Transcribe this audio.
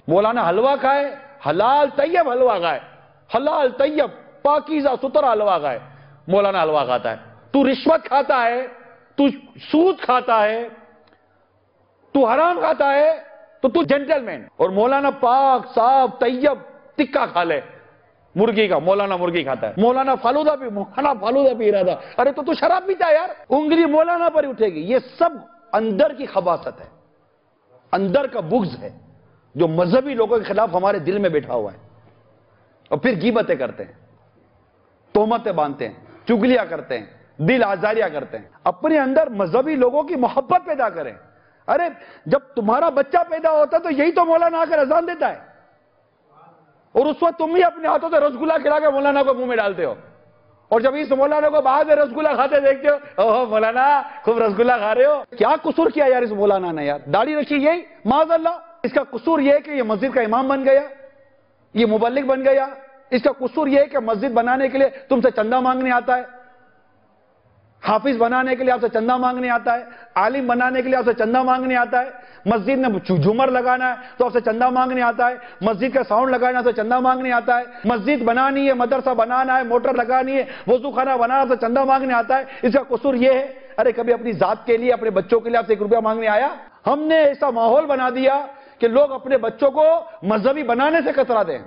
مولانا حلوہ کھائے، حلال طیب حلوہ کھائے، حلال طیب پاکیزہ سترہ حلوہ کھائے، مولانا حلوہ کھاتا ہے۔ تو رشوت کھاتا ہے، تو سود کھاتا ہے، تو حرام کھاتا ہے، تو جنٹل مین۔ اور مولانا پاک صاف طیب ٹکا کھا لے مرغی کا، مولانا مرغی کھاتا ہے۔ مولانا فالودہ پی رہا تھا، ارے تو شراب پیتا ہے یار، انگلی مولانا پر ہی اٹھے گی۔ یہ سب اندر کی خباثت ہے، اندر کا بغض ہے جو مذہبی لوگوں کے خلاف ہمارے دل میں بیٹھا ہوا ہے، اور پھر غیبتیں کرتے ہیں، تہمتیں باندھتے ہیں، چگلیاں کرتے ہیں، دل آزاریاں کرتے ہیں۔ اپنے اندر مذہبی لوگوں کی محبت پیدا کریں۔ ارے جب تمہارا بچہ پیدا ہوتا ہے تو یہی تو مولانا آ کر اذان دیتا ہے، اور اس وقت تم ہی اپنے ہاتھوں سے رسگلہ کھلا کے مولانا کو منہ میں ڈالتے ہو، اور جب اس مولانا کو باہر سے رسگلہ کھاتے دیکھتے ہو، اوہ مولانا خوب رسگلہ کھا رہے ہو۔ کیا قصور کیا یار اس مولانا نے یار؟ داڑھی رکھی یہی معاذ اللہ۔ اس کا قصور یہ ہے کہ یہ مسجد کا امام بن گیا، یہ مبلغ بن گیا۔ اس کا قصور یہ ہے کہ مسجد بنانے کے لیے تم سے چندہ مانگنے آتا ہے، حافظ بنانے کے لیے آپ سے چندہ مانگنے آتا ہے، عالم بنانے کے لیے آپ سے چندہ مانگنے آتا ہے، مسجد میں جھومر لگانا ہے تو آپ سے چندہ مانگنے آتا ہے، مسجد کا ساؤنڈ لگانا سے چندہ مانگنے آتا ہے، مسجد بنانی ہے، مدرسہ بنانا ہے، موٹر لگانی ہے، وضو خانہ بنانا سے چندہ مانگنے آتا ہے۔ اس کا قصور یہ ہے، ارے کبھی اپنی ذات کے لیے، اپنے بچوں کے لیے آپ سے 1 روپیہ مانگنے آیا؟ ہم نے ایسا ماحول بنا دیا کہ لوگ اپنے بچوں کو مذہبی بنانے سے کتراتے ہیں۔